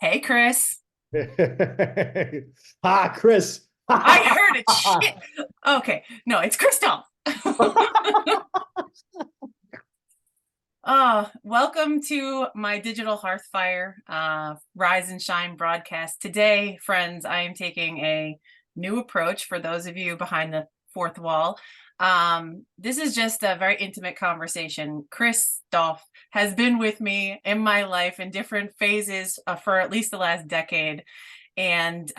Hey, Chris. Ha, Chris. I heard it. Shit. Okay. No, it's Christoph. Welcome to my digital hearthfire Rise and Shine broadcast. Today, friends, I am taking a new approach for those of you behind the fourth wall. This is just a very intimate conversation. Christoph has been with me in my life in different phases for at least the last decade. And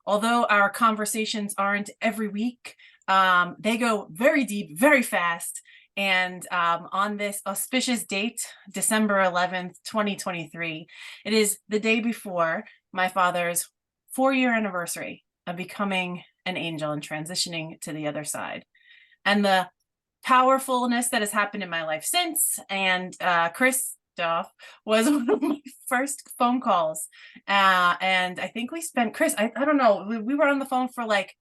although our conversations aren't every week, they go very deep, very fast. And on this auspicious date, December 11th, 2023, it is the day before my father's 4-year anniversary of becoming an angel and transitioning to the other side. And the powerfulness that has happened in my life since. And Christoph was one of my first phone calls. And I think we spent, Chris, I don't know, we were on the phone for like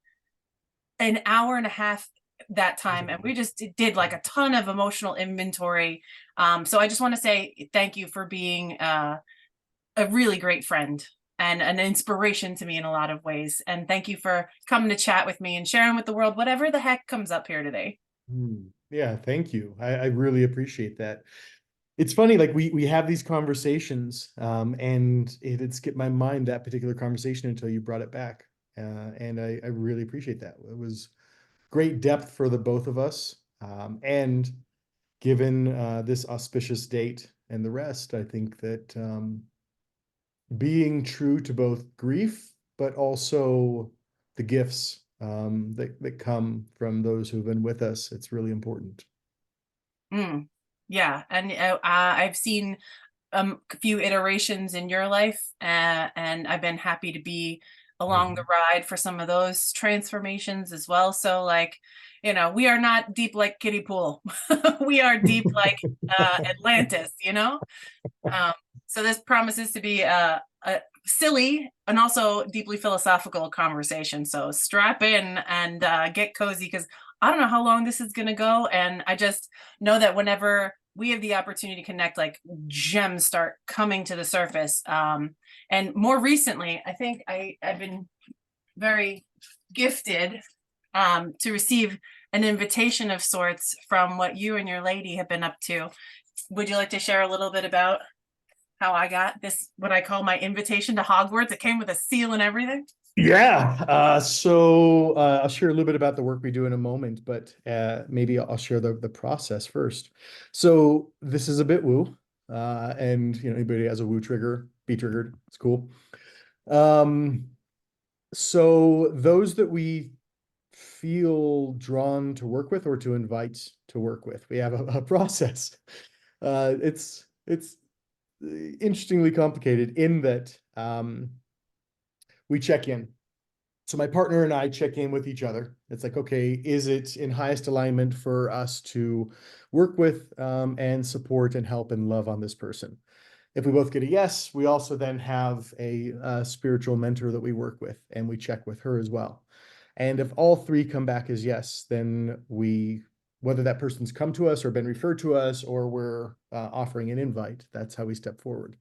an hour and a half that time, and we just did like a ton of emotional inventory. So I just want to say thank you for being a really great friend and an inspiration to me in a lot of ways. And thank you for coming to chat with me and sharing with the world whatever the heck comes up here today. Yeah, thank you. I really appreciate that. It's funny, like we have these conversations, and it had skipped my mind that particular conversation until you brought it back. And I really appreciate that. It was great depth for the both of us. And given this auspicious date and the rest, I think that being true to both grief, but also the gifts that come from those who've been with us. It's really important. Mm, yeah, and I've seen a few iterations in your life, and I've been happy to be along the Mhm. ride for some of those transformations as well. So, like, we are not deep like kiddie pool. We are deep like Atlantis, you know? Um, so this promises to be a silly and also deeply philosophical conversation. So strap in and get cozy because I don't know how long this is going to go. And I just know that whenever we have the opportunity to connect, like gems start coming to the surface. And more recently, I think I've been very gifted to receive an invitation of sorts from what you and your lady have been up to. Would you like to share a little bit about how I got this, what I call my invitation to Hogwarts? It came with a seal and everything. Yeah. So I'll share a little bit about the work we do in a moment, but maybe I'll share the process first. So this is a bit woo, and anybody who has a woo trigger, be triggered. It's cool. Um, so those that we feel drawn to work with or to invite to work with, we have a process. It's interestingly complicated in that we check in. So my partner and I check in with each other. It's like, okay, is it in highest alignment for us to work with and support and help and love on this person? If we both get a yes, we also then have a spiritual mentor that we work with, and we check with her as well. And if all three come back as yes, then whether that person's come to us or been referred to us, or we're offering an invite, that's how we step forward.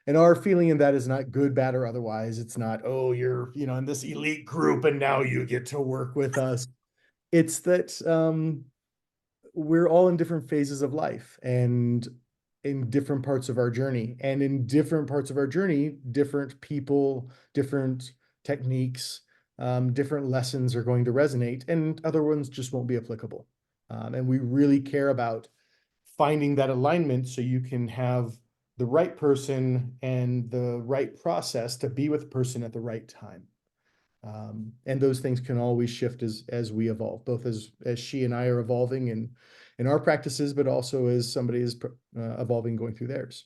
And our feeling in that is not good, bad, or otherwise. It's not, oh, you're, in this elite group and now you get to work with us. It's that we're all in different phases of life and in different parts of our journey. And in different parts of our journey, different people, different techniques, different lessons are going to resonate, and other ones just won't be applicable. And we really care about finding that alignment so you can have the right person and the right process to be with the person at the right time. And those things can always shift as we evolve, both as she and I are evolving in our practices, but also as somebody is evolving, going through theirs.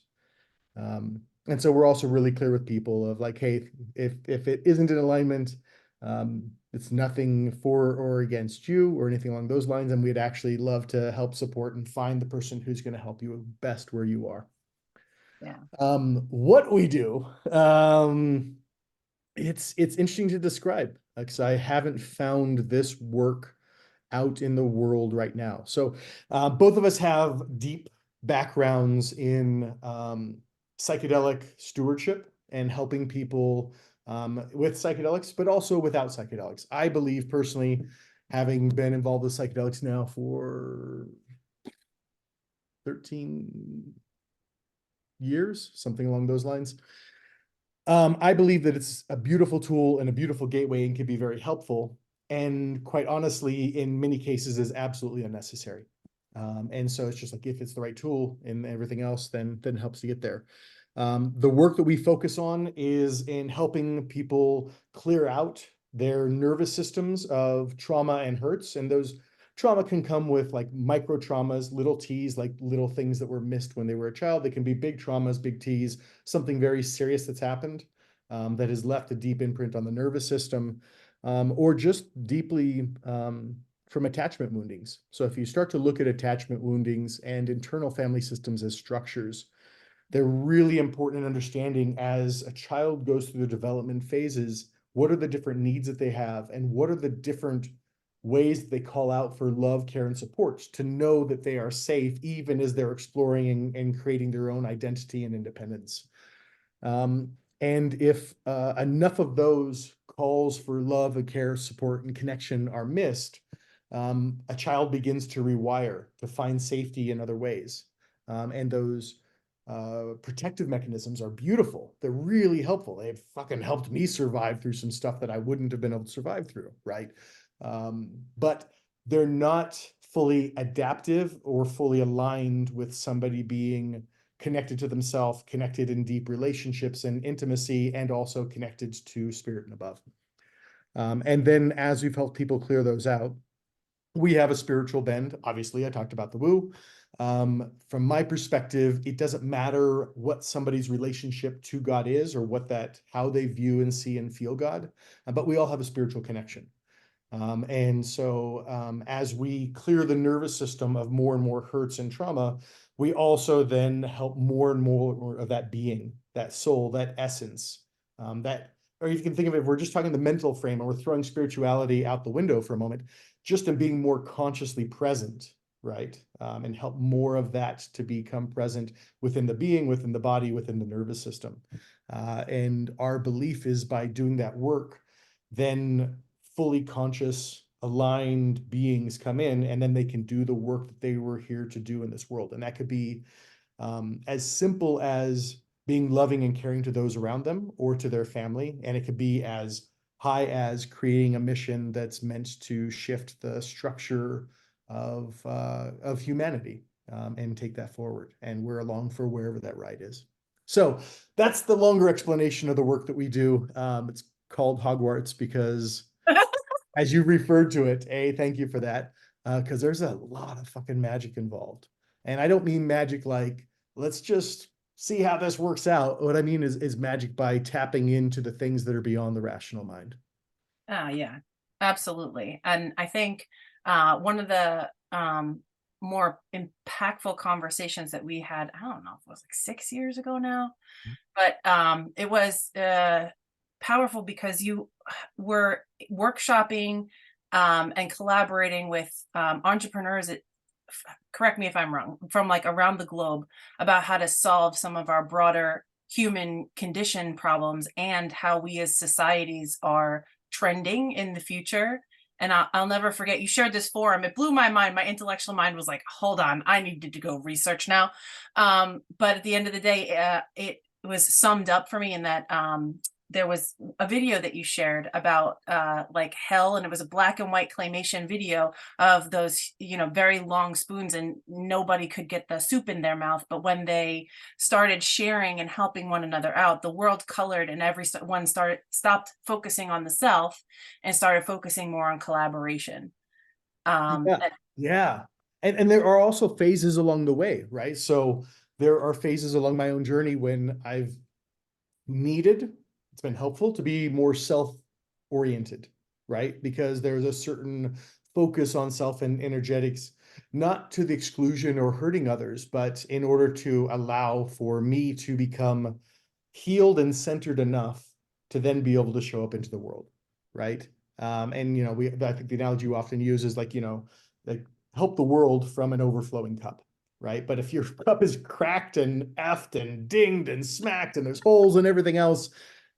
And so we're also really clear with people of like, hey, if it isn't in alignment, it's nothing for or against you or anything along those lines, and we'd actually love to help support and find the person who's going to help you best where you are. Yeah. What we do, it's interesting to describe because I haven't found this work out in the world right now. So both of us have deep backgrounds in psychedelic stewardship and helping people with psychedelics, but also without psychedelics. I believe personally, having been involved with psychedelics now for 13 years, something along those lines. I believe that it's a beautiful tool and a beautiful gateway and can be very helpful. And quite honestly, in many cases, is absolutely unnecessary. And so it's just like if it's the right tool and everything else, then it helps to get there. The work that we focus on is in helping people clear out their nervous systems of trauma and hurts. And those trauma can come with like micro traumas, little T's, like little things that were missed when they were a child. They can be big traumas, big T's, something very serious that's happened that has left a deep imprint on the nervous system, or just deeply from attachment woundings. So if you start to look at attachment woundings and internal family systems as structures, they're really important in understanding as a child goes through the development phases, what are the different needs that they have, and what are the different ways that they call out for love, care, and support to know that they are safe, even as they're exploring and creating their own identity and independence. And if enough of those calls for love and care, support, and connection are missed, a child begins to rewire to find safety in other ways. And those protective mechanisms are beautiful. They're really helpful. They've fucking helped me survive through some stuff that I wouldn't have been able to survive through, right? But they're not fully adaptive or fully aligned with somebody being connected to themselves, connected in deep relationships and intimacy, and also connected to spirit and above. And then as we've helped people clear those out, we have a spiritual bend. Obviously, I talked about the woo. From my perspective, it doesn't matter what somebody's relationship to God is or how they view and see and feel God, but we all have a spiritual connection. And so as we clear the nervous system of more and more hurts and trauma, we also then help more and more of that being, that soul, that essence, or you can think of it, if we're just talking the mental frame and we're throwing spirituality out the window for a moment, just in being more consciously present, right? And help more of that to become present within the being, within the body, within the nervous system. And our belief is by doing that work, then fully conscious, aligned beings come in, and then they can do the work that they were here to do in this world. And that could be as simple as being loving and caring to those around them or to their family. And it could be as high as creating a mission that's meant to shift the structure of humanity and take that forward. And we're along for wherever that ride is. So that's the longer explanation of the work that we do. It's called Hogwarts because as you referred to it, thank you for that, because there's a lot of fucking magic involved. And I don't mean magic like, let's just see how this works out. What I mean is magic by tapping into the things that are beyond the rational mind. Yeah, absolutely. And I think one of the more impactful conversations that we had, I don't know if it was like 6 years ago now, but it was powerful because you were workshopping and collaborating with entrepreneurs correct me if I'm wrong, from like around the globe about how to solve some of our broader human condition problems and how we as societies are trending in the future. And I'll never forget, you shared this forum. It blew my mind. My intellectual mind was like, hold on, I needed to go research now. But at the end of the day, it was summed up for me in that there was a video that you shared about like hell, and it was a black and white claymation video of those, very long spoons, and nobody could get the soup in their mouth. But when they started sharing and helping one another out, the world colored, and everyone stopped focusing on the self and started focusing more on collaboration. Yeah. And there are also phases along the way, right? So there are phases along my own journey when I've needed, it's been helpful to be more self-oriented, right? Because there's a certain focus on self and energetics, not to the exclusion or hurting others, but in order to allow for me to become healed and centered enough to then be able to show up into the world, right? And I think the analogy you often use is like, like help the world from an overflowing cup, right? But if your cup is cracked and effed and dinged and smacked and there's holes and everything else,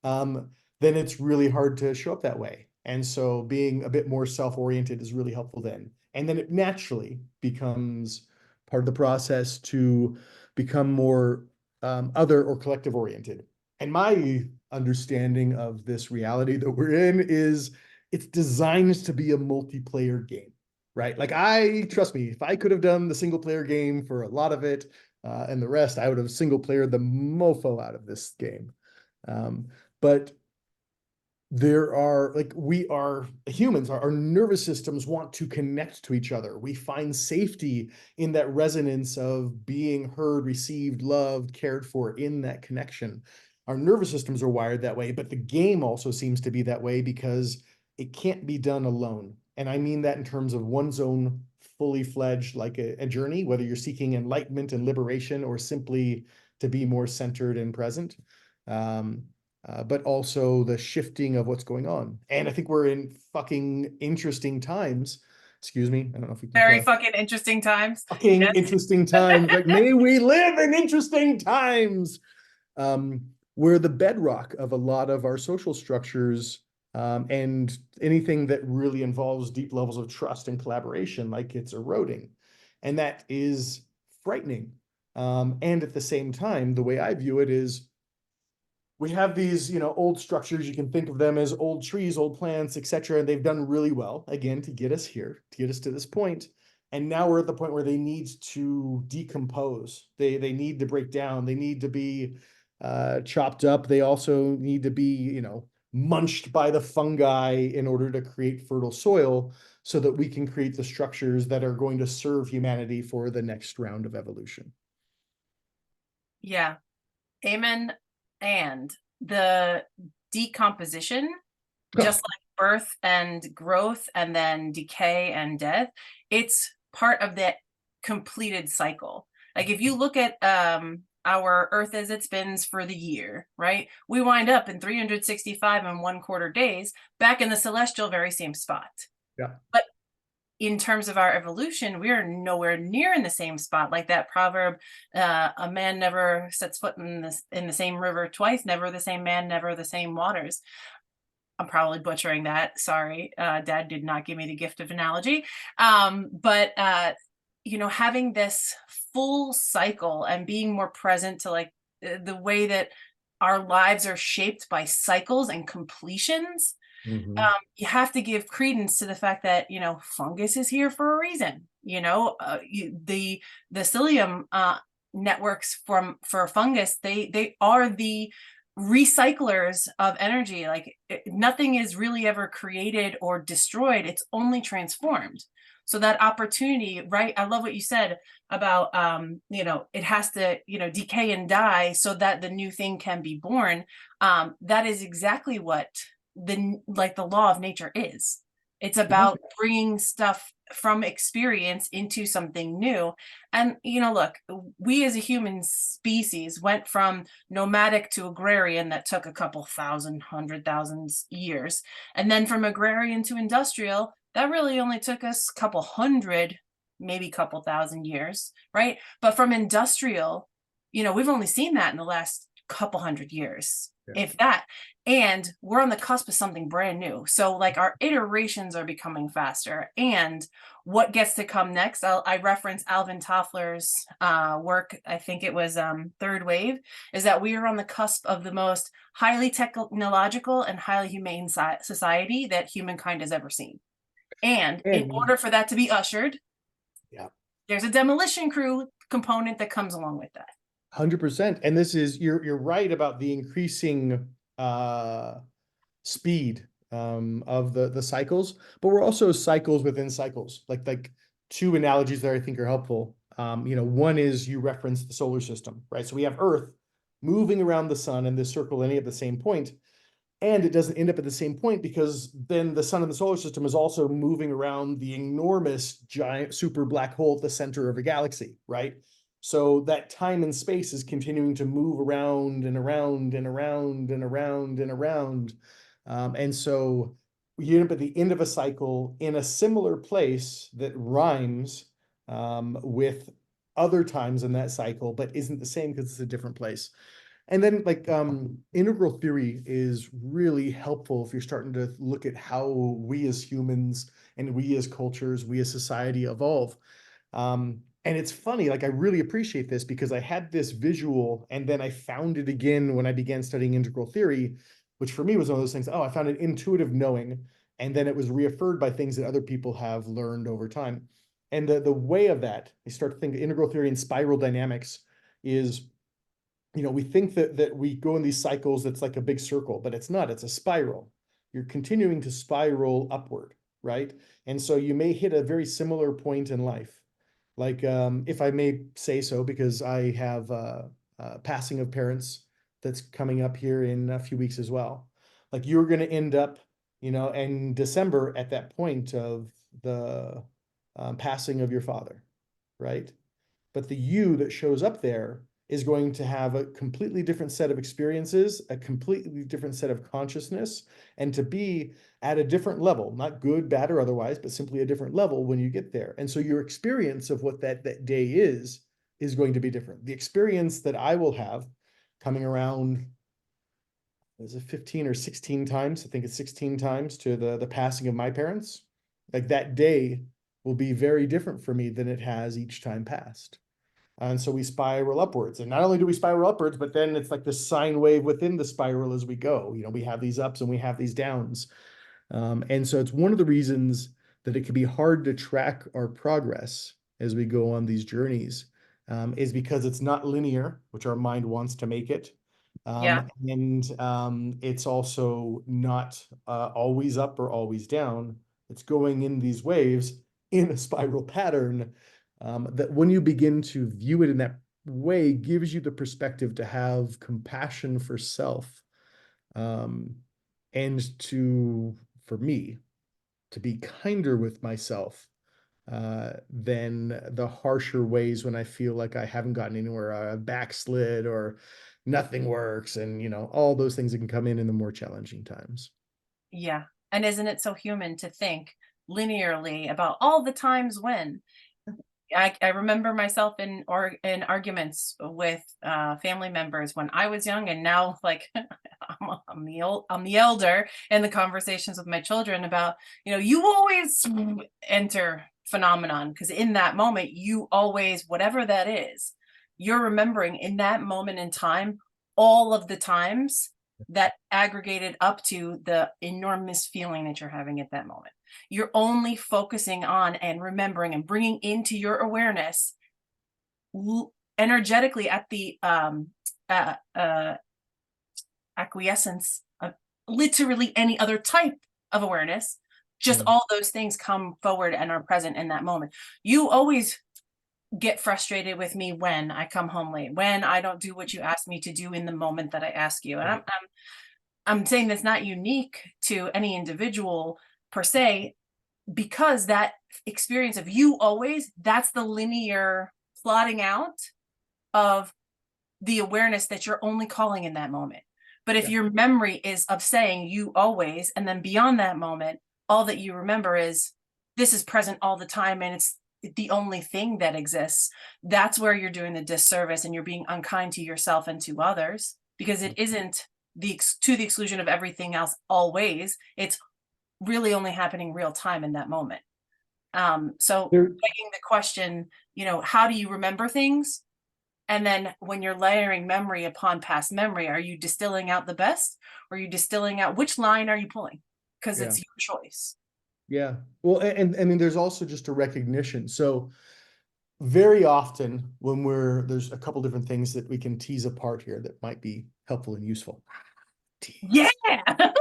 then it's really hard to show up that way. And so being a bit more self-oriented is really helpful then. And then it naturally becomes part of the process to become more other or collective oriented. And my understanding of this reality that we're in is it's designed to be a multiplayer game, right? Like trust me, if I could have done the single player game for a lot of it and the rest, I would have single player the mofo out of this game. But there are like we are humans, our nervous systems want to connect to each other. We find safety in that resonance of being heard, received, loved, cared for in that connection. Our nervous systems are wired that way, but the game also seems to be that way because it can't be done alone. And I mean that in terms of one's own fully fledged, like a journey, whether you're seeking enlightenment and liberation or simply to be more centered and present. But also the shifting of what's going on. And I think we're in fucking interesting times. Excuse me. I don't know if we can Very fucking interesting times. fucking Yes. interesting times. Like, may we live in interesting times. Where the bedrock of a lot of our social structures and anything that really involves deep levels of trust and collaboration, like it's eroding. And that is frightening. And at the same time, the way I view it is we have these, old structures. You can think of them as old trees, old plants, etc. And they've done really well, again, to get us here, to get us to this point. And now we're at the point where they need to decompose. They need to break down. They need to be chopped up. They also need to be, munched by the fungi in order to create fertile soil so that we can create the structures that are going to serve humanity for the next round of evolution. Yeah. Amen. And the decomposition, just like birth and growth and then decay and death, it's part of that completed cycle. Like if you look at our Earth as it spins for the year, right? We wind up in 365 and 1/4 days back in the celestial very same spot. Yeah. But in terms of our evolution, we are nowhere near in the same spot. Like that proverb, a man never sets foot in the same river twice, never the same man, never the same waters. I'm probably butchering that. Sorry. Dad did not give me the gift of analogy. But having this full cycle and being more present to like the way that our lives are shaped by cycles and completions. Mm-hmm. You have to give credence to the fact that fungus is here for a reason. The psyllium networks for fungus, they are the recyclers of energy. Like nothing is really ever created or destroyed, it's only transformed. So that opportunity, right? I love what you said about it has to decay and die so that the new thing can be born. That is exactly what the law of nature is. It's about bringing stuff from experience into something new. And look, we as a human species went from nomadic to agrarian. That took a couple thousand, 100,000 years. And then from agrarian to industrial, that really only took us a couple hundred, maybe couple thousand years, right? But from industrial, we've only seen that in the last couple hundred years, if that. And we're on the cusp of something brand new. So like our iterations are becoming faster. And what gets to come next, I reference Alvin Toffler's work, I think it was Third Wave, is that we are on the cusp of the most highly technological and highly humane society that humankind has ever seen. And in order for that to be ushered, there's a demolition crew component that comes along with that. 100%. And this is, you're right about the increasing speed of the cycles, but we're also cycles within cycles. Like two analogies that I think are helpful. One is you reference the solar system, right? So we have Earth moving around the sun in this circle ending at the same point, and it doesn't end up at the same point because then the sun in the solar system is also moving around the enormous giant super black hole at the center of a galaxy, right? So that time and space is continuing to move around and around and around and around and around. And so you end up at the end of a cycle in a similar place that rhymes with other times in that cycle, but isn't the same because it's a different place. And then like integral theory is really helpful if you're starting to look at how we as humans and we as cultures, we as society evolve. And it's funny, like I really appreciate this because I had this visual and then I found it again when I began studying integral theory, which for me was one of those things, oh, I found an intuitive knowing, and then it was reaffirmed by things that other people have learned over time. And the way of that, I start to think integral theory and spiral dynamics is, we think that we go in these cycles that's like a big circle, but it's not, it's a spiral. You're continuing to spiral upward, right? And so you may hit a very similar point in life. Like, if I may say so, because I have passing of parents that's coming up here in a few weeks as well. Like you're going to end up, in December at that point of the passing of your father, right? But the you that shows up there is going to have a completely different set of experiences, a completely different set of consciousness, and to be at a different level, not good, bad, or otherwise, but simply a different level when you get there. And so your experience of what that day is going to be different. The experience that I will have coming around, is it 15 or 16 times? I think it's 16 times to the passing of my parents. Like that day will be very different for me than it has each time past. And so we spiral upwards. And not only do we spiral upwards, but then it's like this sine wave within the spiral as we go. We have these ups and we have these downs. And so it's one of the reasons that it can be hard to track our progress as we go on these journeys, is because it's not linear, which our mind wants to make it. Yeah. And it's also not always up or always down. It's going in these waves in a spiral pattern, that when you begin to view it in that way, gives you the perspective to have compassion for self, and for me, to be kinder with myself than the harsher ways when I feel like I haven't gotten anywhere, I backslid or nothing works, and all those things that can come in the more challenging times. Yeah. And isn't it so human to think linearly about all the times when I remember myself in arguments with family members when I was young, and now like I'm the elder in the conversations with my children about, you always enter phenomenon, because in that moment you always, whatever that is, you're remembering in that moment in time all of the times that aggregated up to the enormous feeling that you're having at that moment. You're only focusing on and remembering and bringing into your awareness energetically at the acquiescence of literally any other type of awareness. Just Yeah. all those things come forward and are present in that moment. You always get frustrated with me when I come home late, when I don't do what you asked me to do in the moment that I ask you. And I'm saying that's not unique to any individual per se, because that experience of you always, that's the linear plotting out of the awareness that you're only calling in that moment. But if Yeah. your memory is of saying you always, and then beyond that moment, all that you remember is this is present all the time and it's the only thing that exists, that's where you're doing the disservice and you're being unkind to yourself and to others, because it isn't to the exclusion of everything else always. It's really only happening real time in that moment. So There, begging the question, how do you remember things? And then when you're layering memory upon past memory, are you distilling out the best, or are you distilling out, which line are you pulling? Because yeah. it's your choice. Yeah. Well, and I mean, there's also just a recognition. So very often when there's a couple different things that we can tease apart here that might be helpful and useful. Yeah. Tease.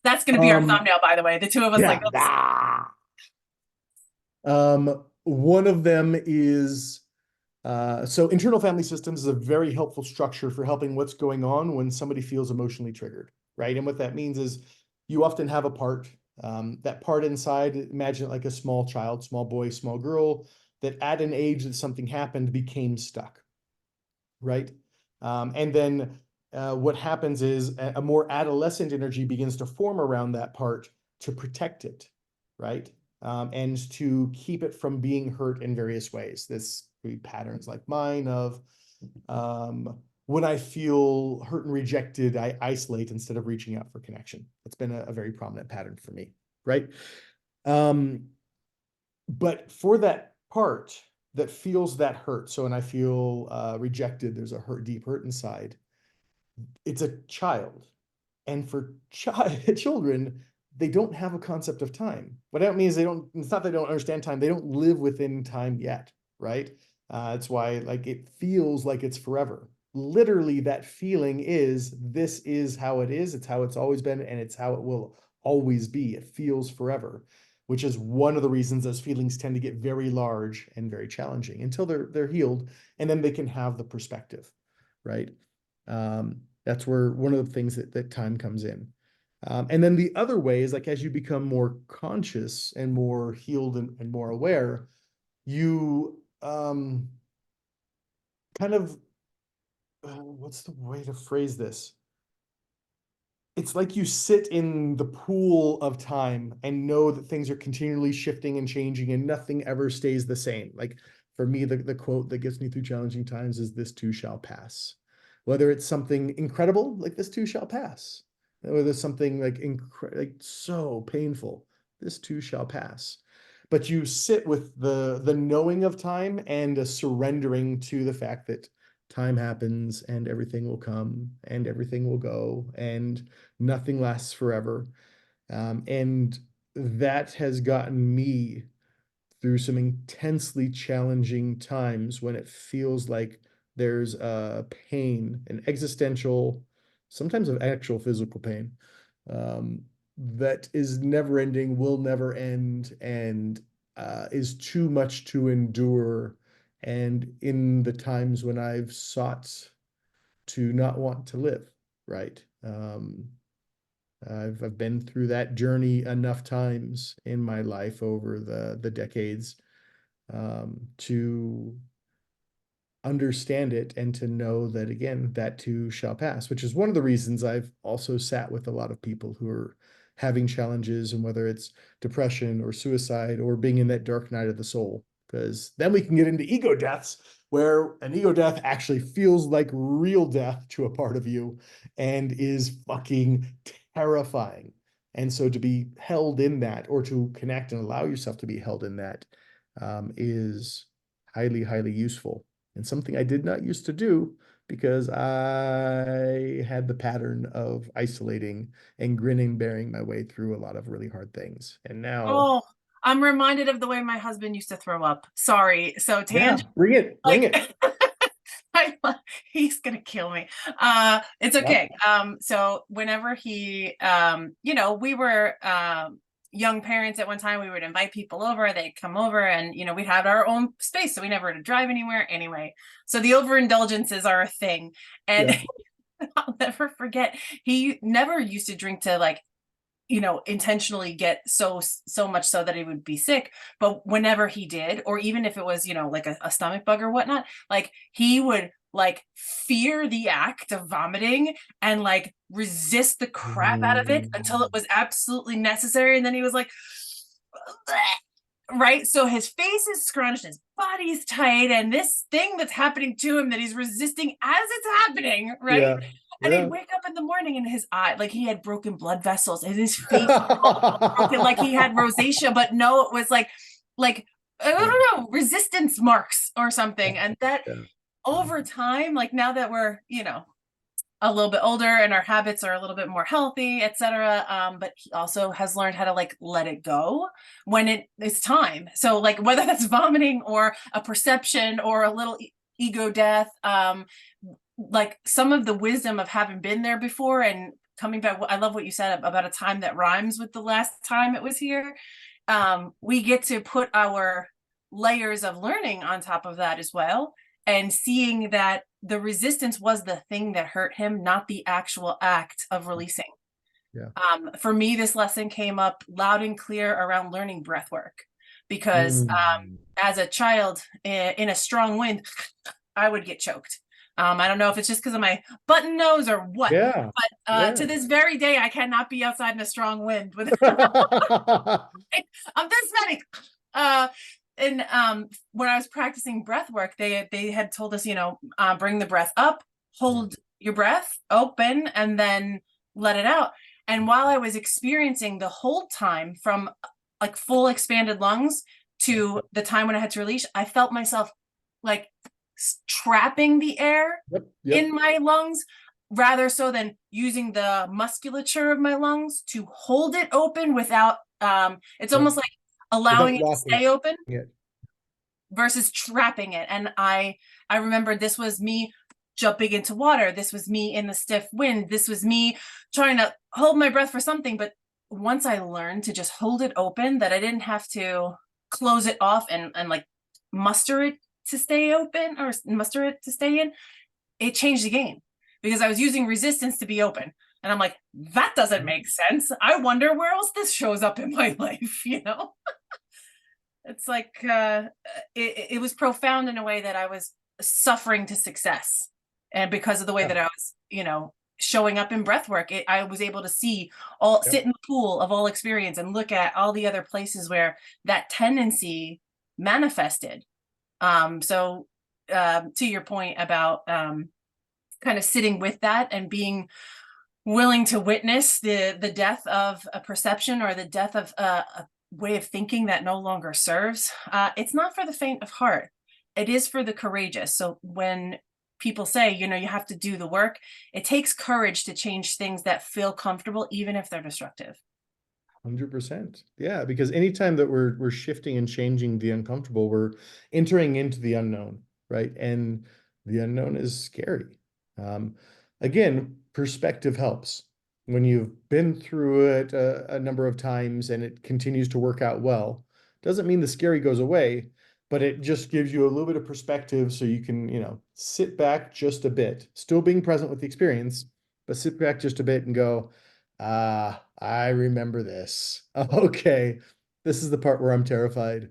That's going to be our Um, thumbnail, by the way. The two of us like yeah. this. One of them is, so internal family systems is a very helpful structure for helping what's going on when somebody feels emotionally triggered, right? And what that means is you often have a part, that part inside, imagine it like a small child, small boy, small girl, that at an age that something happened became stuck, right? And then what happens is a more adolescent energy begins to form around that part to protect it, right? And to keep it from being hurt in various ways. This Maybe patterns like mine of when I feel hurt and rejected, I isolate instead of reaching out for connection. That's been a very prominent pattern for me, right? But for that part that feels that hurt, so when I feel rejected, there's a deep hurt inside. It's a child, and for children, they don't have a concept of time. What that means, they don't. It's not they don't understand time. They don't live within time yet, right? That's why, like, it feels like it's forever. Literally, that feeling is, this is how it is. It's how it's always been, and it's how it will always be. It feels forever, which is one of the reasons those feelings tend to get very large and very challenging until they're healed, and then they can have the perspective, right? That's where one of the things that time comes in. And then the other way is, like, as you become more conscious and more healed and more aware, you kind of, what's the way to phrase this? It's like you sit in the pool of time and know that things are continually shifting and changing and nothing ever stays the same. Like, for me, the quote that gets me through challenging times is, "This too shall pass." Whether it's something incredible, like "This too shall pass," or there's something like so painful, "This too shall pass." But you sit with the knowing of time and a surrendering to the fact that time happens and everything will come and everything will go and nothing lasts forever. And that has gotten me through some intensely challenging times when it feels like there's a pain, an existential, sometimes of actual physical pain, that is never ending, will never end, and is too much to endure. And in the times when I've sought to not want to live, right? I've been through that journey enough times in my life over the decades, to understand it and to know that, again, that too shall pass, which is one of the reasons I've also sat with a lot of people who are having challenges, and whether it's depression or suicide or being in that dark night of the soul, because then we can get into ego deaths, where an ego death actually feels like real death to a part of you and is fucking terrifying. And so to be held in that, or to connect and allow yourself to be held in that, is highly, highly useful, and something I did not used to do because I had the pattern of isolating and grinning, bearing my way through a lot of really hard things. And now, Oh, I'm reminded of the way my husband used to throw up. Sorry. So yeah, tangent, bring like it. he's gonna kill me. It's Yep. okay. So whenever he, we were young parents at one time, we would invite people over, they'd come over, and we'd have our own space, so we never had to drive anywhere anyway. So the overindulgences are a thing. And Yeah. I'll never forget, he never used to drink to, like, intentionally get so much so that he would be sick. But whenever he did, or even if it was, like a stomach bug or whatnot, like, he would, like, fear the act of vomiting and, like, resist the crap out of it until it was absolutely necessary. And then he was like, right? So his face is scrunched, his body's tight, and this thing that's happening to him that he's resisting as it's happening, right? Yeah. And he'd Yeah. wake up in the morning and his eye, like, he had broken blood vessels, and his face all broken, like he had rosacea, but no, it was like I don't know, resistance marks or something. And that, Yeah. over time, like, now that we're, a little bit older and our habits are a little bit more healthy, etc. But he also has learned how to, like, let it go when it's time. So, like, whether that's vomiting or a perception or a little ego death, like, some of the wisdom of having been there before and coming back. I love what you said about a time that rhymes with the last time it was here. We get to put our layers of learning on top of that as well, and seeing that the resistance was the thing that hurt him, not the actual act of releasing. Yeah. For me, this lesson came up loud and clear around learning breath work, because as a child in a strong wind, I would get choked. I don't know if it's just because of my button nose or what, Yeah. but to this very day, I cannot be outside in a strong wind with Yeah. I'm this many. Uh, And when I was practicing breath work, they had told us, bring the breath up, hold your breath open, and then let it out. And while I was experiencing the hold time from like full expanded lungs to the time when I had to release, I felt myself like trapping the air in my lungs, rather so than using the musculature of my lungs to hold it open without, it's almost like allowing it to stay open versus trapping it. And I remember this was me jumping into water. This was me in the stiff wind. This was me trying to hold my breath for something. But once I learned to just hold it open, that I didn't have to close it off and like muster it to stay open or muster it to stay in, it changed the game, because I was using resistance to be open. And I'm like, that doesn't make sense. I wonder where else this shows up in my life, It's like, it was profound in a way that I was suffering to success. And because of the way that I was, showing up in breath work, I was able to see sit in the pool of all experience and look at all the other places where that tendency manifested. So to your point about kind of sitting with that and being willing to witness the death of a perception or the death of a way of thinking that no longer serves, it's not for the faint of heart. It is for the courageous. So when people say, you have to do the work, it takes courage to change things that feel comfortable, even if they're destructive. 100%. Yeah, because anytime that we're shifting and changing the uncomfortable, we're entering into the unknown, right? And the unknown is scary. Again, perspective helps. When you've been through it a number of times and it continues to work out well, doesn't mean the scary goes away, but it just gives you a little bit of perspective so you can, sit back just a bit, still being present with the experience, but sit back just a bit and go, I remember this. Okay, this is the part where I'm terrified.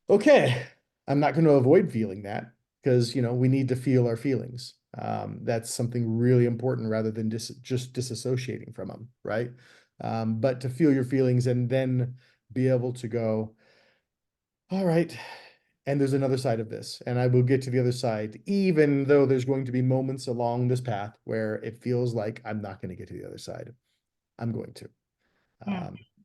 Okay, I'm not going to avoid feeling that because, we need to feel our feelings. That's something really important rather than just disassociating from them, right? But to feel your feelings and then be able to go, all right, and there's another side of this, and I will get to the other side, even though there's going to be moments along this path where it feels like I'm not going to get to the other side. I'm going to.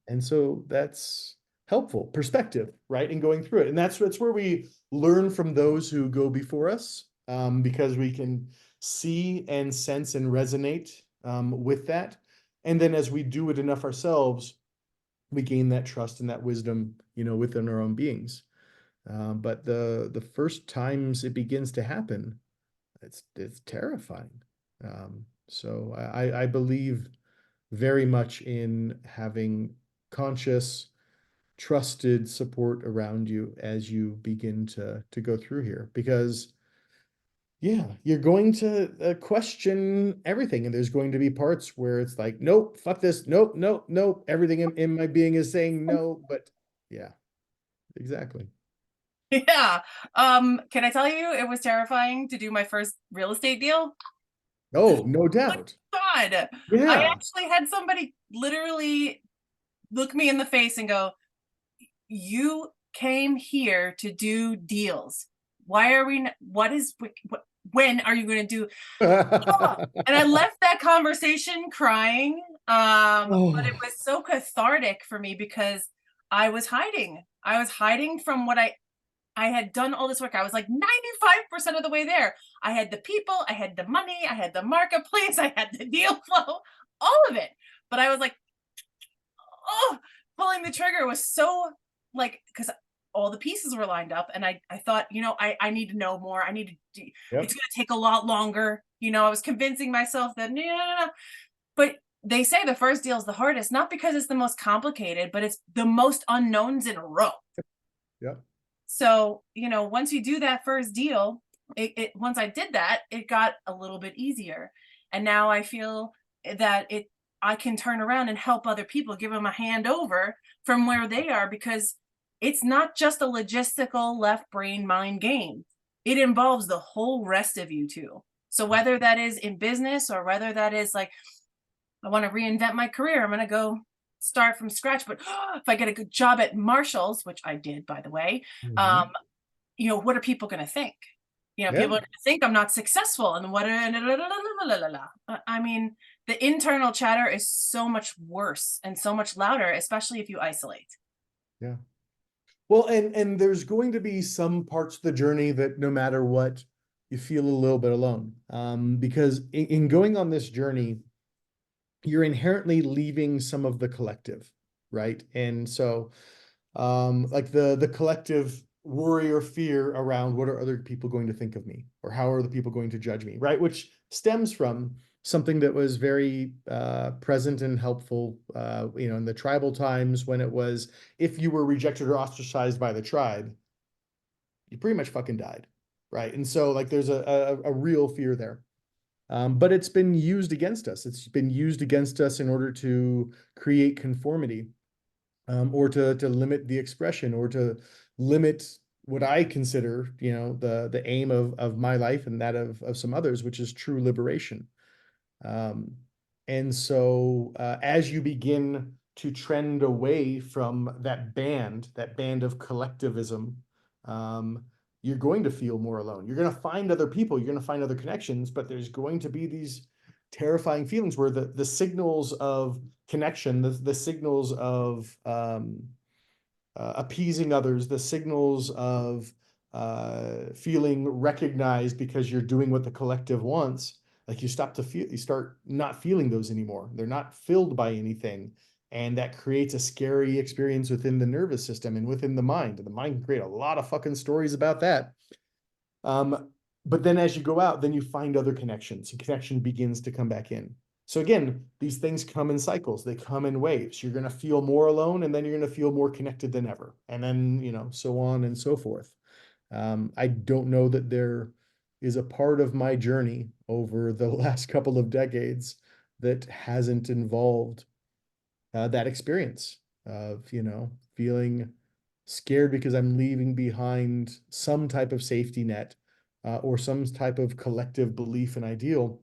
And so that's helpful perspective, right? And going through it. And that's where we learn from those who go before us, because we can see and sense and resonate with that. And then as we do it enough ourselves, we gain that trust and that wisdom, within our own beings. But the first times it begins to happen, it's terrifying. So I believe very much in having conscious, trusted support around you as you begin to go through here, because you're going to question everything, and there's going to be parts where it's like, nope, fuck this, nope, nope, nope, everything in my being is saying no. But exactly. Yeah. Can I tell you, it was terrifying to do my first real estate deal. Oh, no doubt. God, I actually had somebody literally look me in the face and go, you came here to do deals. Why are we, when are you going to do? And I left that conversation crying. But it was so cathartic for me because I was hiding. I was hiding from what I had done all this work. I was like 95% of the way there. I had the people, I had the money, I had the marketplace, I had the deal flow, all of it. But I was like, pulling the trigger was so like, because all the pieces were lined up. And I thought, I need to know more. I need to, it's going to take a lot longer. I was convincing myself that, no. But they say the first deal is the hardest, not because it's the most complicated, but it's the most unknowns in a row. So, once you do that first deal, once I did that, it got a little bit easier. And now I feel that I can turn around and help other people, give them a hand over from where they are, because it's not just a logistical left brain mind game. It involves the whole rest of you too. So whether that is in business or whether that is like, I want to reinvent my career, I'm going to go start from scratch, but if I get a good job at Marshall's, which I did, by the way, Mhm. you know, what are people going to think? You know, Yeah. people are going to think I'm not successful, and what? I mean, the internal chatter is so much worse and so much louder, especially if you isolate. Yeah. Well, and there's going to be some parts of the journey that no matter what, you feel a little bit alone. Because in going on this journey, you're inherently leaving some of the collective, right? And so like the collective worry or fear around what are other people going to think of me, or how are the people going to judge me, right? Which stems from something that was very present and helpful, you know, in the tribal times, when it was, if you were rejected or ostracized by the tribe, you pretty much fucking died, right? And so like there's a real fear there. But it's been used against us. It's been used against us in order to create conformity, or to limit the expression, or to limit what I consider, you know, the aim of my life and that of some others, which is true liberation. Um, and so as you begin to trend away from that band of collectivism, um, you're going to feel more alone. You're going to find other people, you're going to find other connections, but there's going to be these terrifying feelings where the signals of connection, the signals of appeasing others, the signals of feeling recognized because you're doing what the collective wants, like you start not feeling those anymore. They're not filled by anything. And that creates a scary experience within the nervous system and within the mind. And the mind can create a lot of fucking stories about that. But then as you go out, then you find other connections, and connection begins to come back in. So again, these things come in cycles, they come in waves. You're going to feel more alone, and then you're going to feel more connected than ever. And then, you know, so on and so forth. I don't know that there is a part of my journey over the last couple of decades that hasn't involved that experience of, you know, feeling scared because I'm leaving behind some type of safety net, or some type of collective belief and ideal,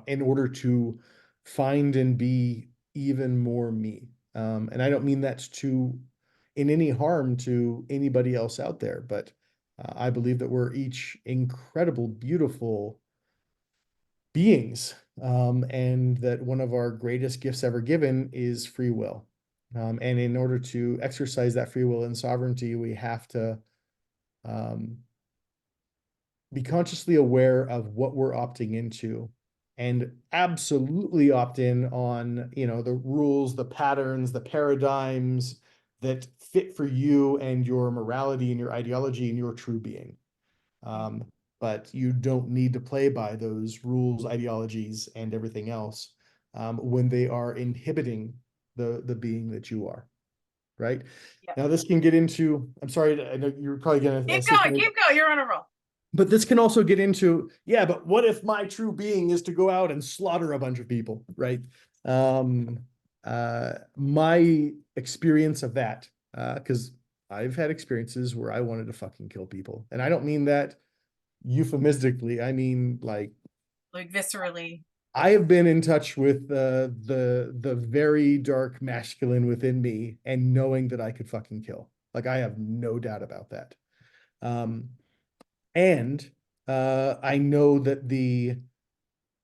in order to find and be even more me. And I don't mean that to in any harm to anybody else out there, but I believe that we're each incredible, beautiful beings, and that one of our greatest gifts ever given is free will. And in order to exercise that free will and sovereignty, we have to um, be consciously aware of what we're opting into, and absolutely opt in on, you know, the rules, the patterns, the paradigms that fit for you and your morality and your ideology and your true being. Um, but you don't need to play by those rules, ideologies, and everything else, when they are inhibiting the being that you are, right? Yeah. Now, this can get into, I'm sorry, I know you're probably gonna say something, Keep going. You're on a roll. but this can also get into, yeah, but what if my true being is to go out and slaughter a bunch of people, right? Um, my experience of that, because I've had experiences where I wanted to fucking kill people, and I don't mean that euphemistically. I mean, like, Like viscerally. I have been in touch with the very dark masculine within me, and knowing that I could fucking kill. Like, I have no doubt about that. Um, and I know that the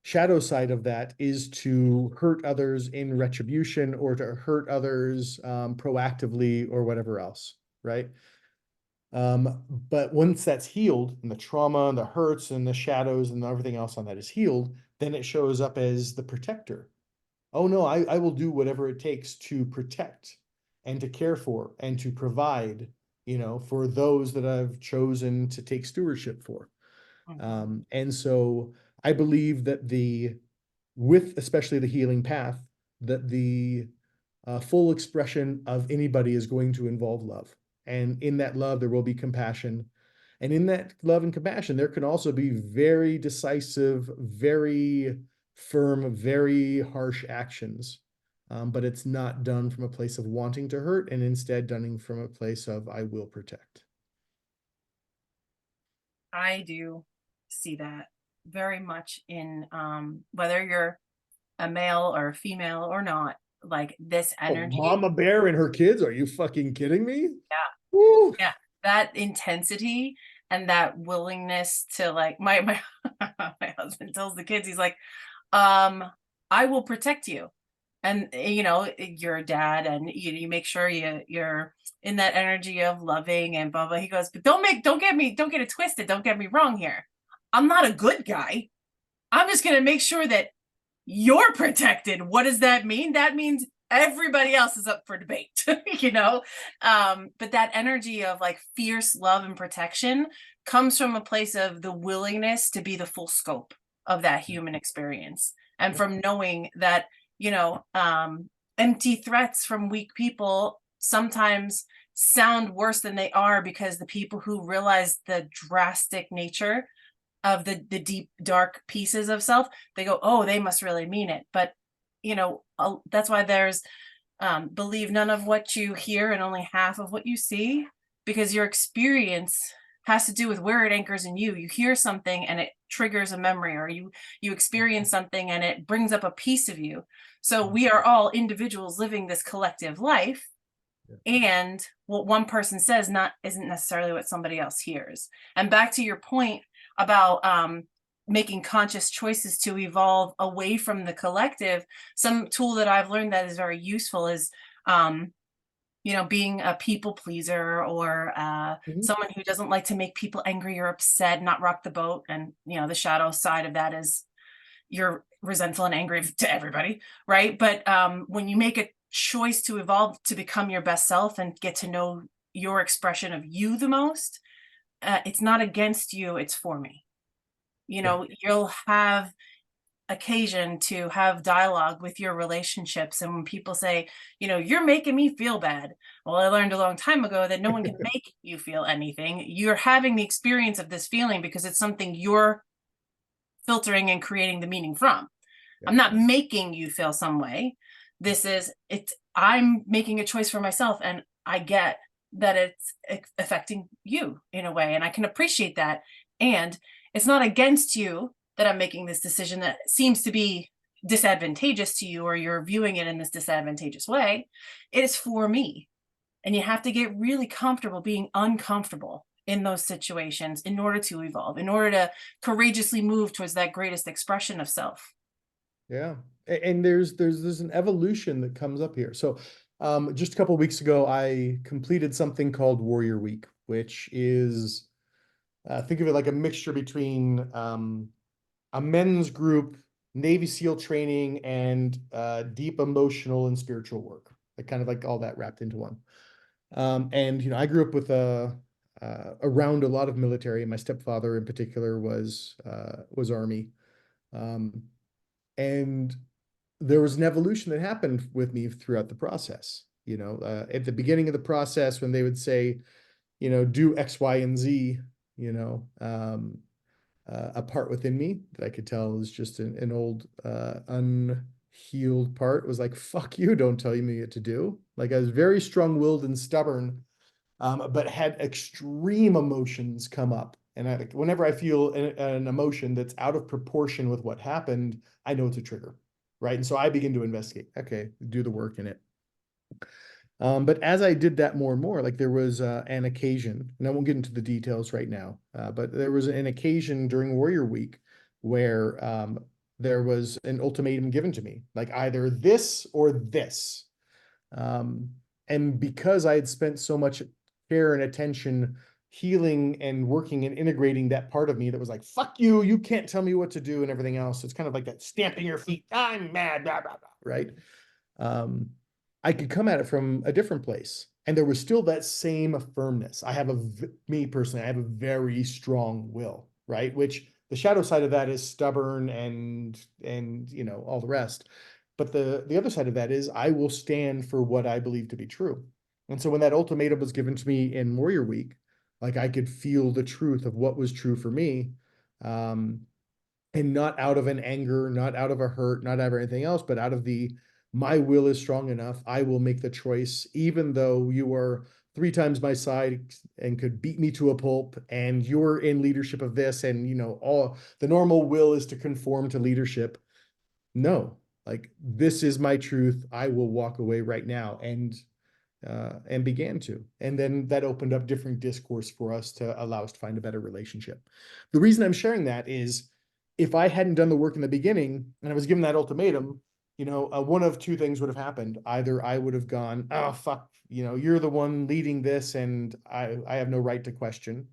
shadow side of that is to hurt others in retribution, or to hurt others proactively, or whatever else, right? But once that's healed, and the trauma and the hurts and the shadows and everything else on that is healed, then it shows up as the protector. Oh no, I will do whatever it takes to protect and to care for and to provide, you know, for those that I've chosen to take stewardship for. Mhm. And so I believe that with especially the healing path, that the full expression of anybody is going to involve love. And in that love, there will be compassion. And in that love and compassion, there can also be very decisive, very firm, very harsh actions. But it's not done from a place of wanting to hurt, and instead done from a place of, I will protect. I do see that very much in whether you're a male or a female or not. like this Oh, energy. Mama Bear and her kids? Are you fucking kidding me? Yeah. Woo! Yeah. That intensity and that willingness to like my my husband tells the kids, he's like, um, I will protect you. And you're a dad and you make sure you're in that energy of loving and blah blah. He goes, but don't get it twisted. Don't get me wrong here. I'm not a good guy. I'm just gonna make sure that you're protected. What does that mean? That means everybody else is up for debate, you know? But that energy of like fierce love and protection comes from a place of the willingness to be the full scope of that human experience. And from knowing that, you know, empty threats from weak people sometimes sound worse than they are because the people who realize the drastic nature of the deep dark pieces of self, they go, oh, they must really mean it. But that's why there's believe none of what you hear and only half of what you see, because your experience has to do with where it anchors in you. You hear something and it triggers a memory, or you experience something and it brings up a piece of you. So we are all individuals living this collective life, and what one person says not isn't necessarily what somebody else hears. And back to your point about making conscious choices to evolve away from the collective, some tool that I've learned that is very useful is being a people pleaser, or Mhm. someone who doesn't like to make people angry or upset, not rock the boat. And the shadow side of that is you're resentful and angry to everybody, right? But when you make a choice to evolve to become your best self and get to know your expression of you the most, it's not against you, it's for me. Yeah. You'll have occasion to have dialogue with your relationships. And when people say, you're making me feel bad. Well, I learned a long time ago that no one can make you feel anything. You're having the experience of this feeling because it's something you're filtering and creating the meaning from. Yeah. I'm not making you feel some way. I'm making a choice for myself, and I get that it's affecting you in a way, and I can appreciate that. And it's not against you that I'm making this decision that seems to be disadvantageous to you, or you're viewing it in this disadvantageous way. It is for me. And you have to get really comfortable being uncomfortable in those situations in order to evolve, in order to courageously move towards that greatest expression of self. Yeah. And there's an evolution that comes up here. So just a couple of weeks ago, I completed something called Warrior Week, which is think of it like a mixture between a men's group, Navy SEAL training, and deep emotional and spiritual work. Like kind of like all that wrapped into one. And I grew up with around a lot of military. My stepfather in particular was Army. Um, and there was an evolution that happened with me throughout the process. At the beginning of the process, when they would say, do X, Y, and Z, a part within me that I could tell is just an old, unhealed part was like, fuck you, don't tell me what to do. Like I was very strong-willed and stubborn, but had extreme emotions come up. And whenever I feel an emotion that's out of proportion with what happened, I know it's a trigger, right? And so I begin to investigate. Okay, do the work in it. But as I did that more and more, like there was an occasion, and I won't get into the details right now, but there was an occasion during Warrior Week where there was an ultimatum given to me, like either this or this. Um, and because I had spent so much care and attention healing and working and integrating that part of me that was like, fuck you, you can't tell me what to do and everything else. It's kind of like that stamping your feet, I'm mad, blah, blah, blah, right? Um, I could come at it from a different place. And there was still that same firmness. Me personally, I have a very strong will, right? Which the shadow side of that is stubborn and all the rest. But the other side of that is I will stand for what I believe to be true. And so when that ultimatum was given to me in Warrior Week, like I could feel the truth of what was true for me. Um, and not out of an anger, not out of a hurt, not out of anything else, but out of my will is strong enough. I will make the choice, even though you are 3 times my side and could beat me to a pulp, and you're in leadership of this, and all the normal will is to conform to leadership. No, Like, this is my truth. I will walk away right now. And began to. And then that opened up different discourse for us to allow us to find a better relationship. The reason I'm sharing that is, if I hadn't done the work in the beginning and I was given that ultimatum, one of two things would have happened. Either I would have gone, oh, fuck, you're the one leading this and I have no right to question,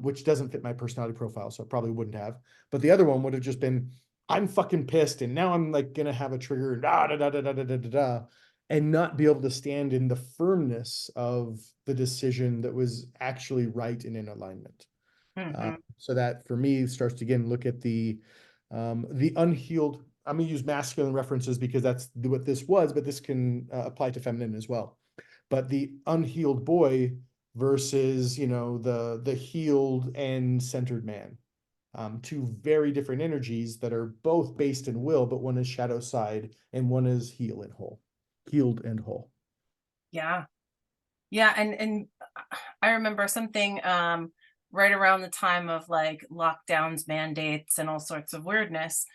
which doesn't fit my personality profile, so I probably wouldn't have. But the other one would have just been, I'm fucking pissed, and now I'm like gonna have a trigger, da da da da da da da da, da, and not be able to stand in the firmness of the decision that was actually right and in alignment. Mhm. So that for me starts to again look at the unhealed. I'm gonna use masculine references because that's what this was, but this can apply to feminine as well. But the unhealed boy versus the healed and centered man, two very different energies that are both based in will, but one is shadow side and one is healed and whole. Yeah. Yeah. And I remember something right around the time of like lockdowns, mandates, and all sorts of weirdness.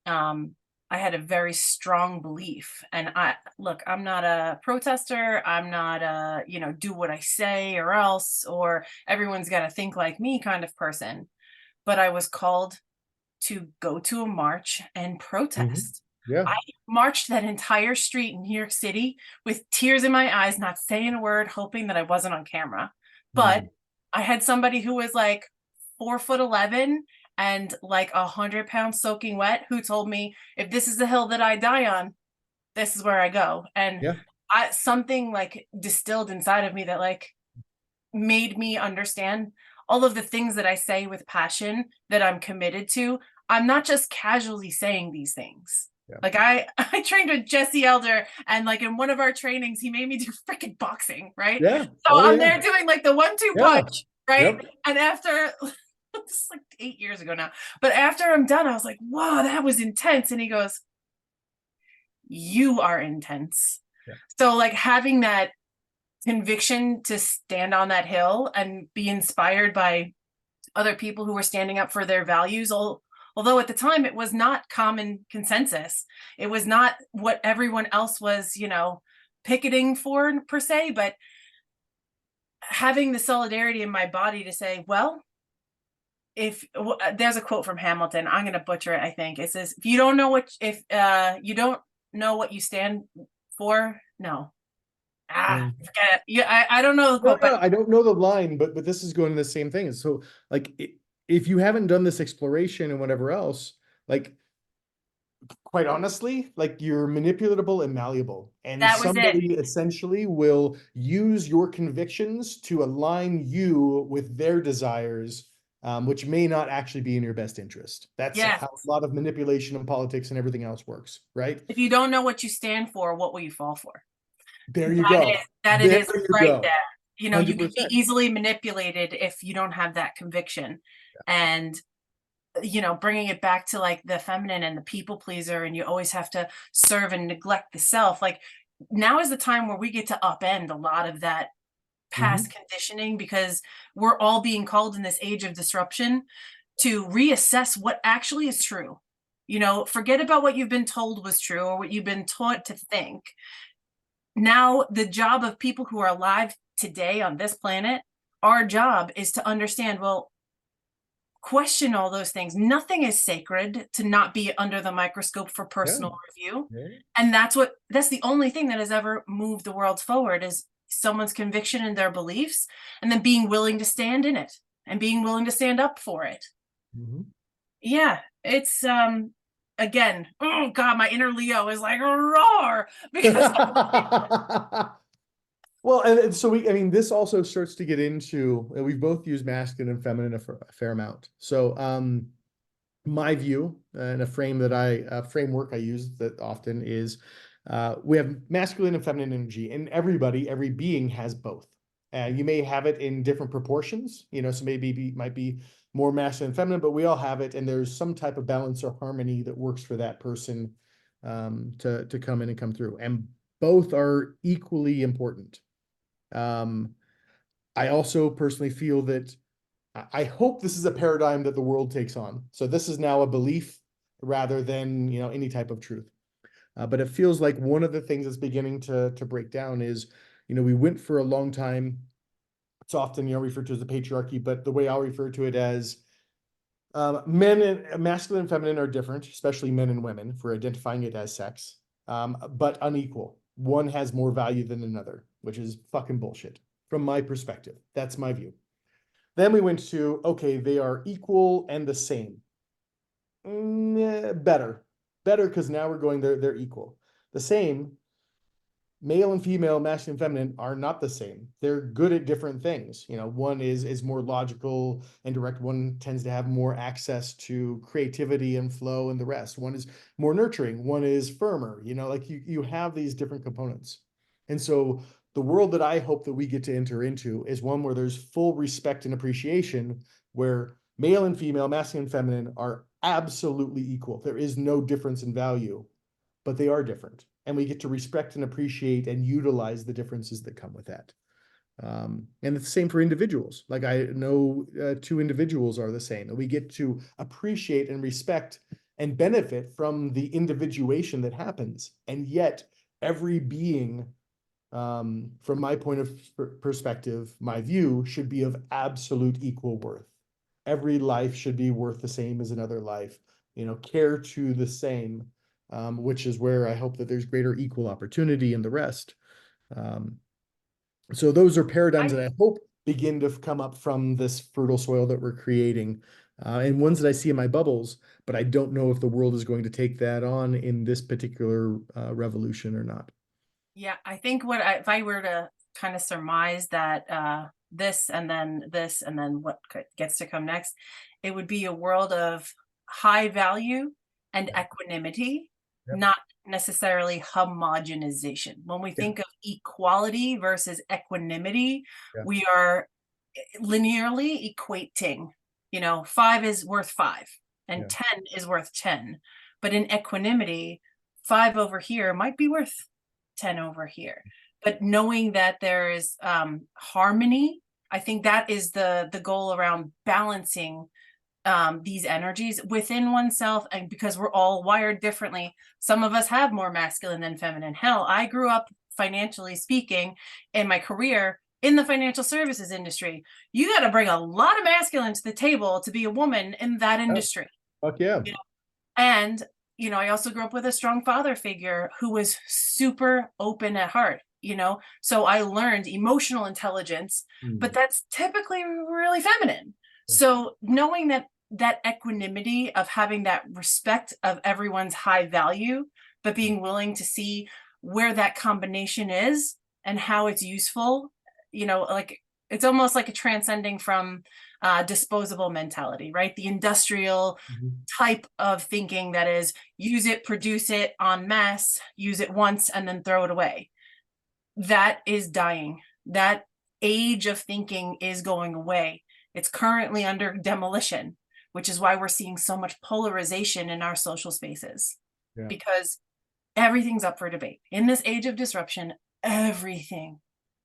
Um, I had a very strong belief. And I'm not a protester. I'm not a, do what I say or else, or everyone's got to think like me kind of person. But I was called to go to a march and Mhm. protest. Yeah. I marched that entire street in New York City with tears in my eyes, not saying a word, hoping that I wasn't on camera. But Mhm. I had somebody who was like 4'11" and like 100 pounds soaking wet who told me, if this is the hill that I die on, this is where I go. And Yeah. something like distilled inside of me that like made me understand all of the things that I say with passion that I'm committed to. I'm not just casually saying these things. Yeah. Like I trained with Jesse Elder, and like in one of our trainings, he made me do freaking boxing, right? Yeah. So Oh I'm yeah. there doing like the 1-2 Yeah. punch, right? Yep. And after this is like 8 years ago now, but after I'm done, I was like, wow, that was intense. And he goes, you are intense. Yeah. So like having that conviction to stand on that hill and be inspired by other people who were standing up for their values, although at the time it was not common consensus. It was not what everyone else was, picketing for per se, but having the solidarity in my body to say, well, if there's a quote from Hamilton, I'm going to butcher it. I think it says, if you don't know what you stand for, no. Mm. Forget it. Yeah, I don't know the No, quote, no, but I don't know the line, but this is going to the same thing. So, like, if you haven't done this exploration and whatever else, like, quite honestly, like, you're manipulatable and malleable, and that was it. somebody essentially will use your convictions to align you with their desires, which may not actually be in your best interest. That's Yes. how a lot of manipulation and politics and everything else works, right? If you don't know what you stand for, what will you fall for? There you That is go. that it There is you right there. go. You can be 100%. easily manipulated if you don't have that conviction. And bringing it back to like the feminine and the people pleaser, and you always have to serve and neglect the self. Like now is the time where we get to upend a lot of that past Mhm. conditioning, because we're all being called in this age of disruption to reassess what actually is true. Forget about what you've been told was true or what you've been taught to think. Now, the job of people who are alive today on this planet, our job is to understand, well, question all those things. Nothing is sacred to not be under the microscope for Yeah. personal review. Yeah. And that's the only thing that has ever moved the world forward, is someone's conviction in their beliefs, and then being willing to stand in it and being willing to stand up for it. Mhm. Yeah, it's again, oh God, my inner Leo is like roar because Well, and so I mean, this also starts to get into, and we've both used masculine and feminine a fair amount. So, my view and a framework I use that often is, we have masculine and feminine energy, and every being has both. You may have it in different proportions, so might be more masculine and feminine, but we all have it, and there's some type of balance or harmony that works for that person, to come in and come through, and both are equally important. Um, I also personally feel that I hope this is a paradigm that the world takes on. So this is now a belief rather than, any type of truth. But it feels like one of the things that's beginning to break down is, we went for a long time. It's often, referred to as the patriarchy, but the way I'll refer to it as men and masculine and feminine are different, especially men and women, for identifying it as sex, but unequal. One has more value than another, which is fucking bullshit from my perspective. That's my view. Then we went to, okay, they are equal and the same. Better because now we're going, they're equal. The same, male and female, masculine and feminine are not the same. They're good at different things. One is more logical and direct. One tends to have more access to creativity and flow, and the rest. One is more nurturing. One is firmer. Like you have these different components. And so the world that I hope that we get to enter into is one where there's full respect and appreciation, where male and female, masculine and feminine are absolutely equal. There is no difference in value, but they are different. And we get to respect and appreciate and utilize the differences that come with that. And it's the same for individuals. Like I know two individuals are the same, and we get to appreciate and respect and benefit from the individuation that happens. And yet every being, from my point of perspective, my view, should be of absolute equal worth. Every life should be worth the same as another life, care to the same, which is where I hope that there's greater equal opportunity in the rest. So those are paradigms that I hope begin to come up from this fertile soil that we're creating, and ones that I see in my bubbles, but I don't know if the world is going to take that on in this particular revolution or not. Yeah, I think if I were to kind of surmise that this and then what gets to come next, it would be a world of high value and equanimity, Yep. not necessarily homogenization. When we think of equality versus equanimity, we are linearly equating, 5 is worth 5 and 10 is worth 10. But in equanimity, 5 over here might be worth 10 over here. But knowing that there is harmony, I think that is the goal around balancing these energies within oneself. And because we're all wired differently, some of us have more masculine than feminine. Hell, I grew up, financially speaking, in my career in the financial services industry. You got to bring a lot of masculine to the table to be a woman in that industry. Fuck yeah. And I also grew up with a strong father figure who was super open at heart, so I learned emotional intelligence, but that's typically really feminine. So knowing that equanimity of having that respect of everyone's high value, but being willing to see where that combination is and how it's useful, like it's almost like a transcending from disposable mentality, right? The industrial type of thinking that is use it, produce it en masse, use it once and then throw it away. That is dying. That age of thinking is going away. It's currently under demolition, which is why we're seeing so much polarization in our social spaces, because everything's up for debate. In this age of disruption, everything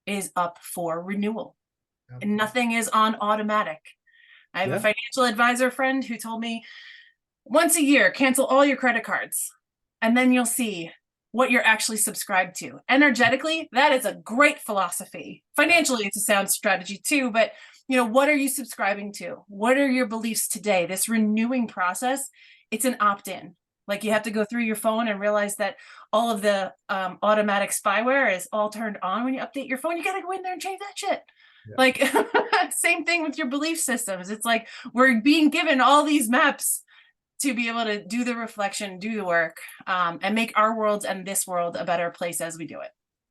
is up for renewal. And nothing is on automatic. I have a financial advisor friend who told me once a year, cancel all your credit cards, and then you'll see what you're actually subscribed to. Energetically, that is a great philosophy. Financially, it's a sound strategy too, but what are you subscribing to? What are your beliefs today? This renewing process, it's an opt-in. Like you have to go through your phone and realize that all of the automatic spyware is all turned on when you update your phone. You got to go in there and change that shit. Like same thing with your belief systems. It's like we're being given all these maps to be able to do the reflection, do the work, and make our world and this world a better place as we do it.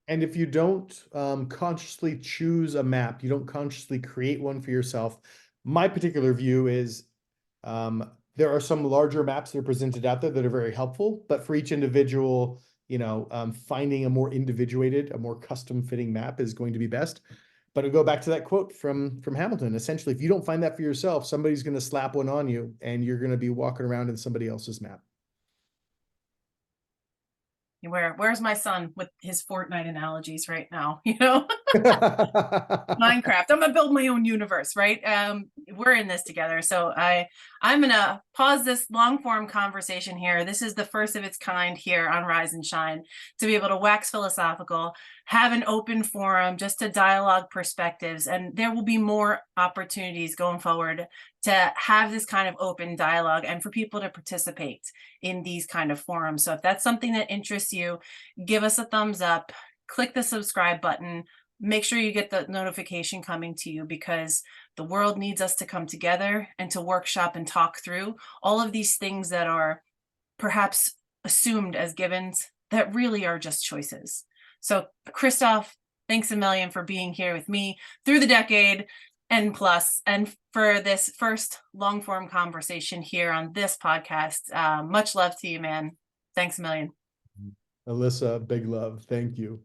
And if you don't consciously choose a map, you don't consciously create one for yourself. My particular view is there are some larger maps that are presented out there that are very helpful, but for each individual, finding a more individuated, a more custom fitting map is going to be best. But I go back to that quote from Hamilton. Essentially, if you don't find that for yourself, somebody's going to slap one on you and you're going to be walking around in somebody else's map. Where's my son with his Fortnite analogies right now? Minecraft. I'm gonna build my own universe, right? We're in this together. So I'm gonna pause this long form conversation here. This is the first of its kind here on Rise and Shine, to be able to wax philosophical, have an open forum just to dialogue perspectives. And there will be more opportunities going forward to have this kind of open dialogue and for people to participate in these kind of forums. So if that's something that interests you, give us a thumbs up, click the subscribe button. Make sure you get the notification coming to you, because the world needs us to come together and to workshop and talk through all of these things that are perhaps assumed as givens that really are just choices. So Christoph, thanks a million for being here with me through the decade and plus, and for this first long form conversation here on this podcast. Much love to you, man. Thanks a million. Alissa, big love. Thank you.